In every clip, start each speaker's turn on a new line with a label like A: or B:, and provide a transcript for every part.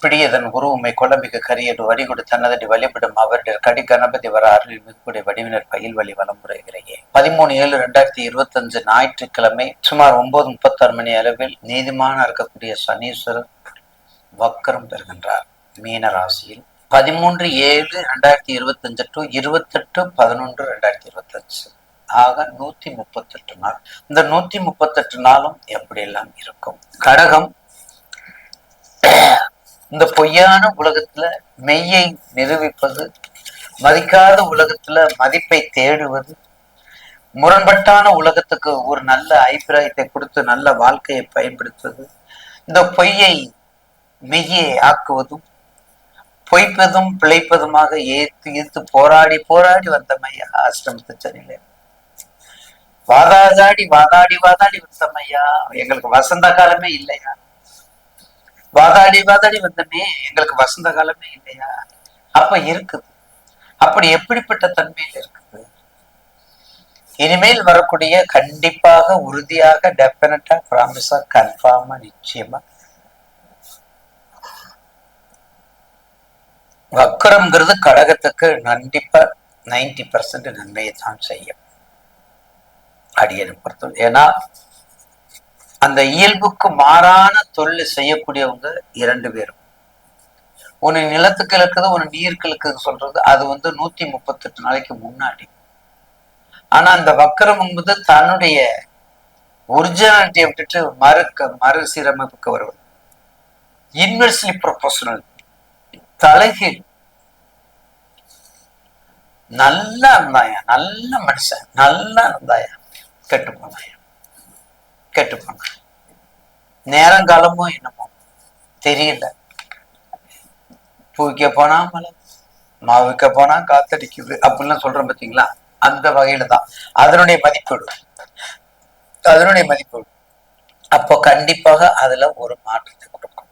A: இப்படி இதன் குரு உண்மை கொலமிகு கரியடு வடிகொடு தன்னதடி வழிபடும் அவருடைய கடி கணபதி வர அருளில் மிகக்கூடிய வடிவினர் பயில் வழி வளமுறைகிறையே 13/7/2025 ஞாயிற்றுக்கிழமை சுமார் 9:36 மணி அளவில் நீதிமான இருக்கக்கூடிய சனீஸ்வரர் வக்கரம் பெறுகின்றார் மீன ராசியில் 13/7/2025 டு 28/11/2025 ஆக 138 நாள். இந்த 138 நாளும் எப்படியெல்லாம் இருக்கும்? கடகம், இந்த பொய்யான உலகத்துல மெய்யை நிரூபிப்பது, மதிக்காத உலகத்துல மதிப்பை தேடுவது, முரண்பட்டான உலகத்துக்கு ஒரு நல்ல அபிப்பிராயத்தை கொடுத்து நல்ல வாழ்க்கையை பயன்படுத்துவது, இந்த பொய்யை மெய்யை ஆக்குவதும், பொய்ப்பதும் பிழைப்பதுமாக ஈர்த்து போராடி போராடி வந்த மையா அஷ்டமத்து சனியில வாதாடி வந்த மையா. எங்களுக்கு வசந்த காலமே இல்லையா? வாதாடி வந்தமே, எங்களுக்கு வசந்த காலமே இல்லையா? அப்ப இருக்குது. அப்படி எப்படிப்பட்ட தன்மையில் இருக்குது? இனிமேல் வரக்கூடிய கண்டிப்பாக உறுதியாக டெபினட்டா ப்ராமிஸா கன்ஃபார்மா நிச்சயமா வக்கரம்ங்கிறது கடகத்துக்கு கண்டிப்பா 90% நன்மையை தான் செய்யும் அடியனை பொறுத்தவரை. ஏன்னா அந்த இயல்புக்கு மாறான தொழில் செய்யக்கூடியவங்க 2 பேரும். ஒன்னு நிலத்துக்கு இருக்குது, ஒன்னு நீருக்கு இருக்குது சொல்றது. அது 138 நாளைக்கு முன்னாடி. ஆனா அந்த வக்கரம் என்பது தன்னுடைய ஒரிஜினாலிட்டியை விட்டுட்டு மறுசீரமைப்புக்கு வருவது. இன்வெர்ஸ்லி ப்ரொபோஷனல், தலைகீழ். நல்லா இருந்தாயா, நல்ல மனுஷன், நல்லா இருந்தாயா, கெட்டு போனாங்க. நேரங்காலமோ என்னமோ தெரியல. பூவிக்க போனா மழை, மாவிக்க போனா காத்தடிக்குது அப்படின்லாம் சொல்றோம் பார்த்தீங்களா? அந்த வகையில தான் அதனுடைய மதிப்பீடு. அப்போ கண்டிப்பாக அதுல ஒரு மாற்றத்தை கொடுக்கும்.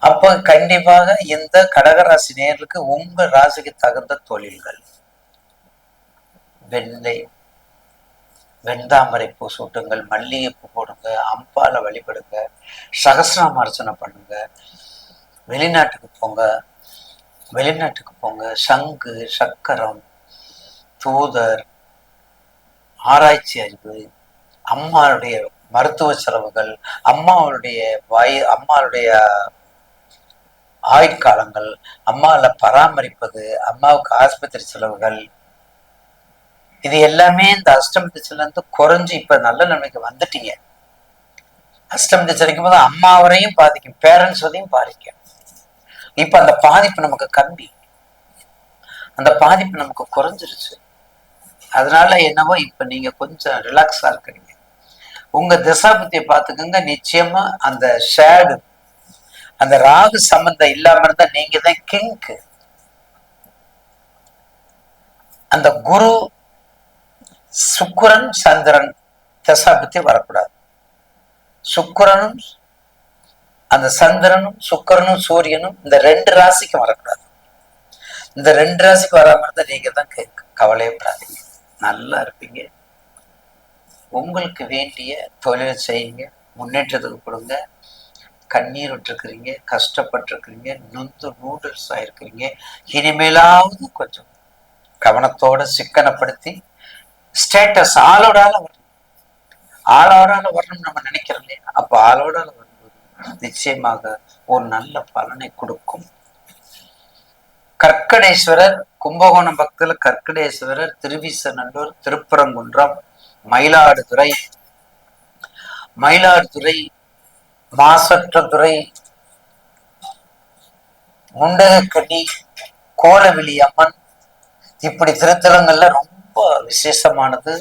A: அப்போ கண்டிப்பாக இந்த கடகராசி நேயர்களுக்கு உங்க ராசிக்கு தகுந்த தொழில்கள், வெண்தாமரை பூ சூட்டுங்கள், மல்லிகைப்பூ போடுங்க, அம்பால வழிபடுங்க, சகசிரநாம அர்ச்சனை பண்ணுங்க, வெளிநாட்டுக்கு போங்க, சங்கு சக்கரம், தூதர், ஆராய்ச்சி அறிவு, அம்மாவுடைய மருத்துவ செலவுகள், அம்மாவுடைய ஆயுட்காலங்கள், அம்மாவை பராமரிப்பது, அம்மாவுக்கு ஆஸ்பத்திரி செலவுகள், இது எல்லாமே இந்த அஷ்டம திசையில இருந்து குறைஞ்சு இப்ப நல்ல நிலைமைக்கு வந்துட்டீங்க. அஷ்டம திசை அடிக்கும் போது அம்மாவரையும் பாதிக்கும், பேரண்ட்ஸ் வரையும் பாதிக்கும். இப்ப அந்த பாதிப்பு நமக்கு கம்மி, அந்த பாதிப்பு நமக்கு குறைஞ்சிருச்சு. அதனால என்னவோ இப்ப நீங்க கொஞ்சம் ரிலாக்ஸா இருக்கிறீங்க. உங்க திசாபுத்தியை பார்த்துக்கோங்க. நிச்சயமா அந்த ஷேடு, அந்த ராகு சம்பந்தம் இல்லாம இருந்தா நீங்க தான் கிங்கு. அந்த குரு, சுக்கிரன், சந்திரன் தசாபுத்தி வரக்கூடாது. சுக்கிரனும் அந்த சந்திரனும் சுக்கிரனும் சூரியனும் இந்த 2 ராசிக்கும் வரக்கூடாது. இந்த 2 ராசிக்கு வராம இருந்தா நீங்க தான் கவலையப்படாதீங்க, நல்லா இருப்பீங்க. உங்களுக்கு வேண்டிய தொழிலை செய்யுங்க, முன்னேற்றத்துக்கு கொடுங்க. கண்ணீர் விட்டுருக்கிறீங்க, கஷ்டப்பட்டிருக்கிறீங்க, நூடுல்ஸ் ஆயிருக்கிறீங்க. இனிமேலாவது கொஞ்சம் கவனத்தோட சிக்கனப்படுத்தி ஸ்டேட்டஸ் ஆளோடால வரணும் நம்ம நினைக்கிறோம் இல்லையா? அப்ப ஆளோடால வரும்போது நிச்சயமாக ஒரு நல்ல பலனை கொடுக்கும். கற்கடேஸ்வரர், கும்பகோணம் பக்கத்துல கற்கடேஸ்வரர், திருவிசநல்லூர், திருப்பரங்குன்றம், மயிலாடுதுறை, மாசற்றதுறை, முண்டகக்கண்ணி, கோலவிழி அம்மன், இப்படி திருத்தலங்கள்ல ரொம்ப விசேஷமானது.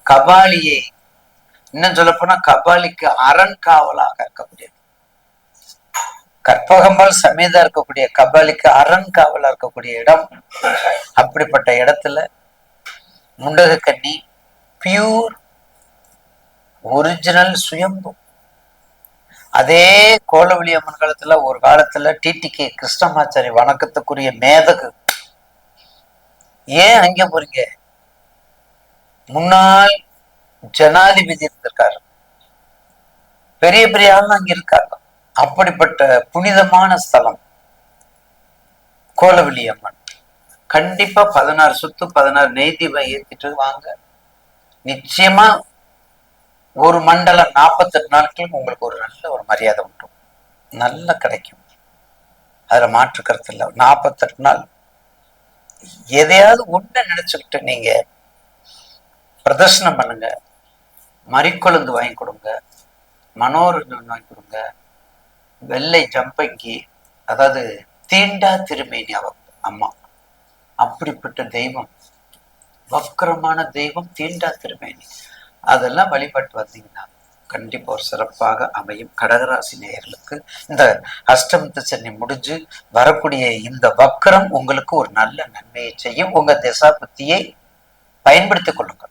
A: கபாலியை இன்னும் சொல்ல போனா கபாலிக்கு அரண்காவலாக இருக்கக்கூடியது. கற்பகம்பால் சமேதா இருக்கக்கூடிய கபாலிக்கு அரண்காவலா இருக்கக்கூடிய இடம். அப்படிப்பட்ட இடத்துல முண்டகக்கண்ணி பியூர் ஒரிஜினல் சுயம்பு. அதே கோலவிழி அம்மன் காலத்துல ஒரு காலத்துல டிடிகே கிருஷ்ணமாச்சாரி வணக்கத்துக்குரிய மேதகு. ஏன் அங்க போறீங்க? முன்னாள் ஜனாதிபதி இருந்திருக்காரு, பெரிய பெரிய ஆள் அங்க இருக்காங்க. அப்படிப்பட்ட புனிதமான ஸ்தலம் கோலவெளி அம்மன். கண்டிப்பா 16 சுத்து 16 நெய் தீபம் ஏத்திட்டு வாங்க. நிச்சயமா ஒரு மண்டலம் 48 நாட்களுக்கு உங்களுக்கு ஒரு நல்ல ஒரு மரியாதை உண்டு, நல்லா கிடைக்கும். அதுல மாற்று கருத்து இல்லை. 48 நாள் எதையாவது ஒண்ணு நினைச்சுக்கிட்டு நீங்க பிரதர்சனம் பண்ணுங்க. மறிக்கொழுந்து வாங்கி கொடுங்க, மனோரஞ்சன் வாங்கி கொடுங்க, வெள்ளை ஜம்பங்கி, அதாவது தீண்டா திருமேனி அம்மா. அப்படிப்பட்ட தெய்வம், வக்கரமான தெய்வம், தீண்டா திருமேனி. அதெல்லாம் வழிபட்டு வந்தீங்கன்னா கண்டிப்பா ஒரு சிறப்பாக அமையும். கடகராசி நேயர்களுக்கு இந்த அஷ்டமத்து சனி முடிஞ்சு வரக்கூடிய இந்த வக்கரம் உங்களுக்கு ஒரு நல்ல நன்மையை செய்யும். உங்க திசா புத்தியை பயன்படுத்திக் கொள்ளுங்கள்.